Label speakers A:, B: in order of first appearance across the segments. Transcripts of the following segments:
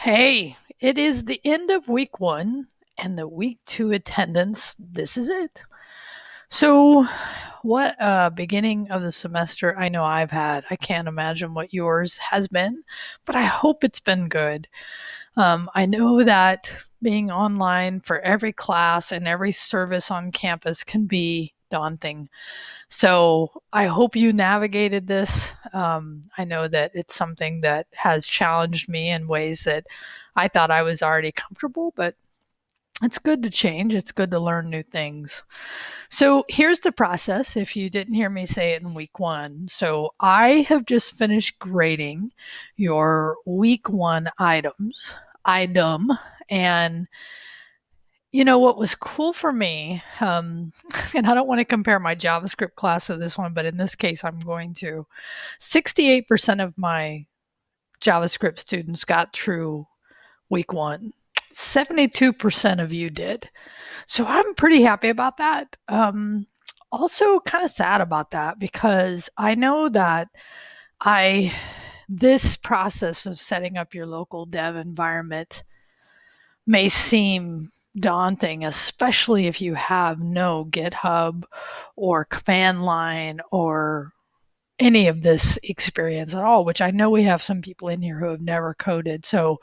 A: Hey, it is the end of week one and the week two attendance. This is it. So, what a beginning of the semester I know I've had. I can't imagine what yours has been, but I hope it's been good. I know that being online for every class and every service on campus can be daunting. So I hope you navigated this. I know that it's something that has challenged me in ways that I thought I was already comfortable, but it's good to change. It's good to learn new things. So here's the process if you didn't hear me say it in week one. So I have just finished grading your week one item, and what was cool for me, and I don't want to compare my JavaScript class to this one, but in this case, I'm going to. 68% of my JavaScript students got through week one. 72% of you did. So I'm pretty happy about that. Also kind of sad about that because I know that this process of setting up your local dev environment may seem daunting, especially if you have no GitHub or command line or any of this experience at all, which I know we have some people in here who have never coded. So,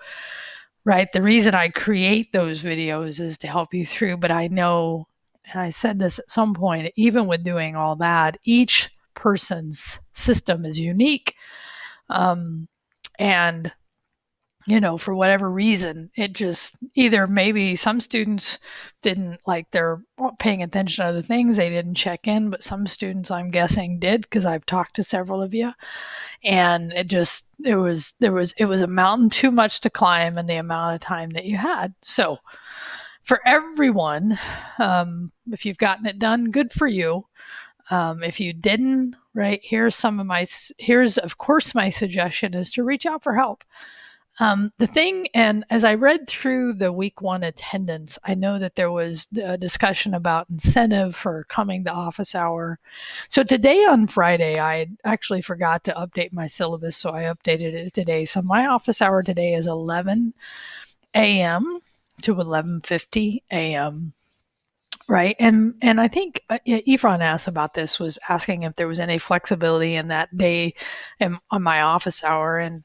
A: right, the reason I create those videos is to help you through, but I know, and I said this at some point, even with doing all that, each person's system is unique. And for whatever reason, it just either maybe some students didn't they're paying attention to other things, they didn't check in, but some students I'm guessing did because I've talked to several of you, and it was a mountain too much to climb in the amount of time that you had. So for everyone, if you've gotten it done, good for you. If you didn't, right, here's of course my suggestion is to reach out for help. The thing, and as I read through the week one attendance, I know that there was a discussion about incentive for coming to office hour. So today on Friday, I actually forgot to update my syllabus, so I updated it today. So my office hour today is 11 a.m. to 11:50 a.m. Right. And I think Ephron asked about this, was asking if there was any flexibility in that day on my office hour. And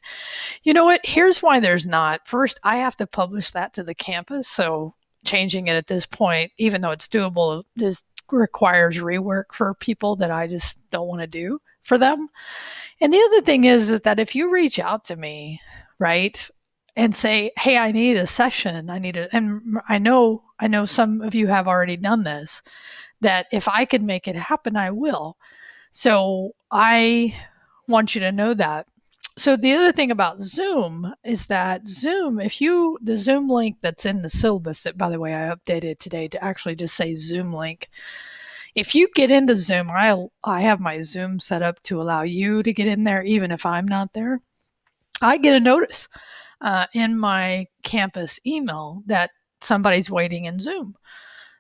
A: you know what? Here's why there's not. First, I have to publish that to the campus. So changing it at this point, even though it's doable, this requires rework for people that I just don't want to do for them. And the other thing is that if you reach out to me, right, and say, hey, I need a session, and I know some of you have already done this, that if I can make it happen, I will. So I want you to know that. So the other thing about Zoom is that the Zoom link that's in the syllabus, that by the way, I updated today to actually just say Zoom link. If you get into Zoom, I have my Zoom set up to allow you to get in there even if I'm not there. I get a notice in my campus email that somebody's waiting in Zoom.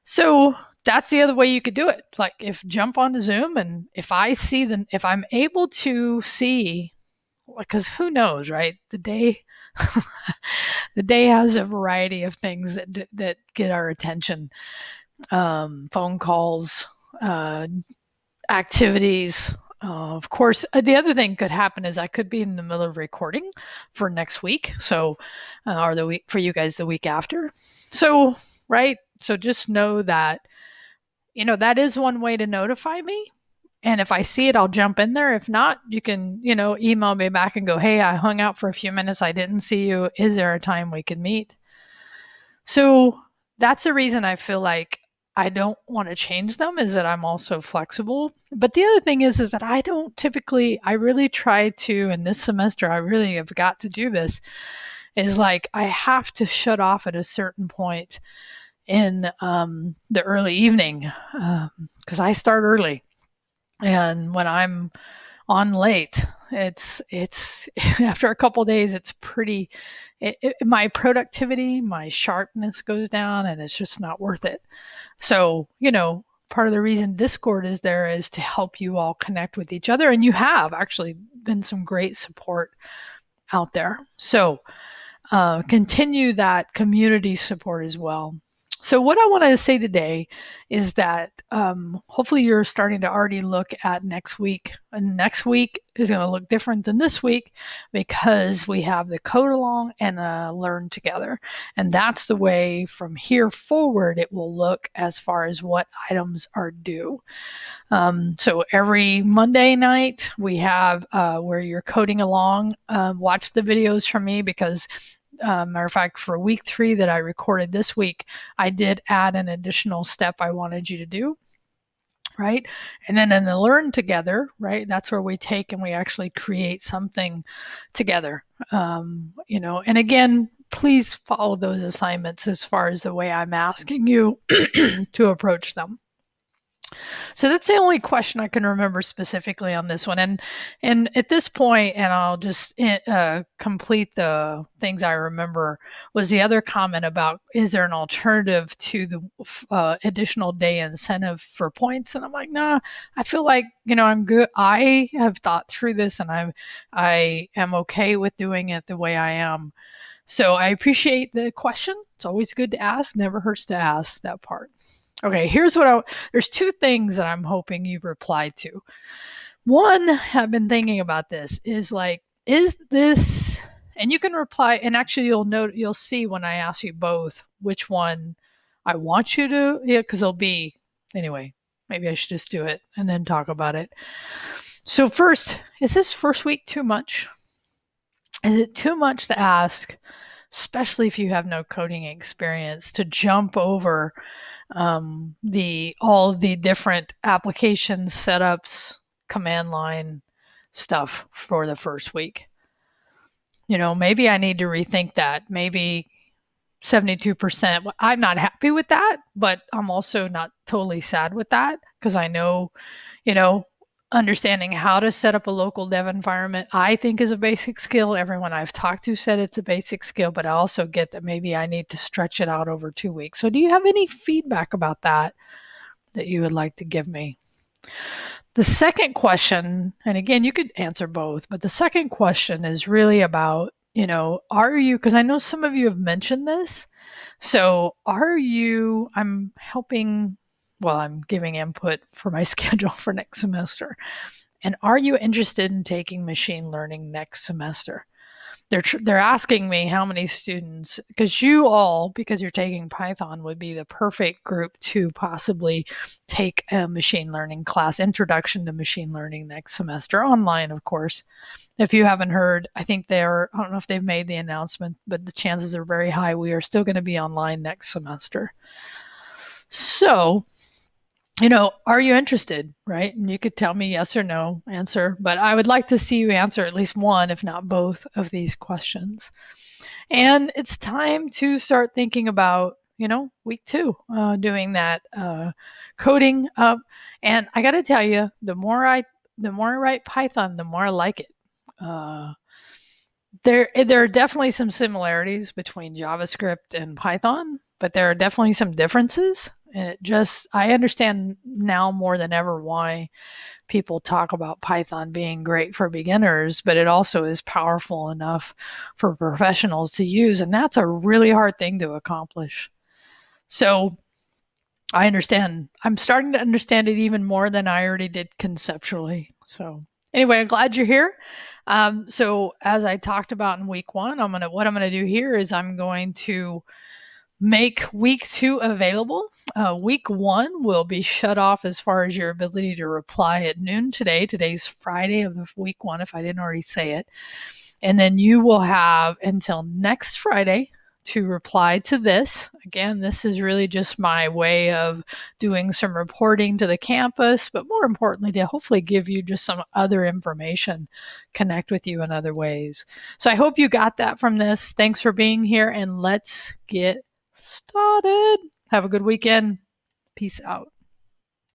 A: So that's the other way you could do it. Jump onto Zoom, and if I'm able to see, because who knows, right? The day has a variety of things that get our attention. Phone calls, activities. Of course, the other thing could happen is I could be in the middle of recording for next week. So, or the week for you guys, the week after. So, right. So just know that, that is one way to notify me. And if I see it, I'll jump in there. If not, you can, email me back and go, hey, I hung out for a few minutes. I didn't see you. Is there a time we can meet? So that's a reason I feel like I don't want to change them, is that I'm also flexible. But the other thing is that I really try to, in this semester, I really have got to do this, is I have to shut off at a certain point in the early evening because I start early. And when I'm on late, it's after a couple of days, it's pretty, my productivity, my sharpness goes down, and it's just not worth it. So, part of the reason Discord is there is to help you all connect with each other. And you have actually been some great support out there. So continue that community support as well. So what I want to say today is that hopefully you're starting to already look at next week. And next week is going to look different than this week because we have the code along and learn together. And that's the way from here forward it will look as far as what items are due. So every Monday night we have where you're coding along. Watch the videos from me because matter of fact, for week 3 that I recorded this week, I did add an additional step I wanted you to do, right? And then in the learn together, right, that's where we take and we actually create something together, and again, please follow those assignments as far as the way I'm asking you to approach them. So that's the only question I can remember specifically on this one. And at this point, and I'll just complete the things I remember, was the other comment about, is there an alternative to the additional day incentive for points? And I'm like, nah, I feel like, I'm good. I have thought through this and I am okay with doing it the way I am. So I appreciate the question. It's always good to ask. Never hurts to ask that part. Okay, here's there's 2 things that I'm hoping you reply to. One, I've been thinking about this, is this, and you can reply, and actually you'll see when I ask you both which one I want you to, because it'll be, anyway, maybe I should just do it and then talk about it. So first, is this first week too much? Is it too much to ask, especially if you have no coding experience, to jump over all the different applications, setups, command line stuff for the first week? Maybe I need to rethink that. Maybe 72%. I'm not happy with that, but I'm also not totally sad with that because I know, understanding how to set up a local dev environment, I think, is a basic skill. Everyone I've talked to said it's a basic skill, but I also get that maybe I need to stretch it out over 2 weeks. So do you have any feedback about that you would like to give me? The second question, and again, you could answer both, but the second question is really about, are you, because I know some of you have mentioned this. So I'm helping, I'm giving input for my schedule for next semester. And are you interested in taking machine learning next semester? They're asking me how many students, because you're taking Python, would be the perfect group to possibly take a machine learning class, introduction to machine learning next semester, online, of course. If you haven't heard, I don't know if they've made the announcement, but the chances are very high we are still going to be online next semester. So, are you interested, right? And you could tell me yes or no answer, but I would like to see you answer at least one, if not both, of these questions. And it's time to start thinking about, week 2, doing that coding up. And I got to tell you, the more I write Python, the more I like it. There are definitely some similarities between JavaScript and Python, but there are definitely some differences. And I understand now more than ever why people talk about Python being great for beginners, but it also is powerful enough for professionals to use. And that's a really hard thing to accomplish. So I understand. I'm starting to understand it even more than I already did conceptually. So anyway, I'm glad you're here. So as I talked about in week 1, what I'm going to do here is I'm going to make week 2 available. Week 1 will be shut off as far as your ability to reply at noon today. Today's Friday of week 1, if I didn't already say it. And then you will have until next Friday to reply to this. Again, this is really just my way of doing some reporting to the campus, but more importantly, to hopefully give you just some other information, connect with you in other ways. So I hope you got that from this. Thanks for being here, and let's get started. Have a good weekend. Peace out.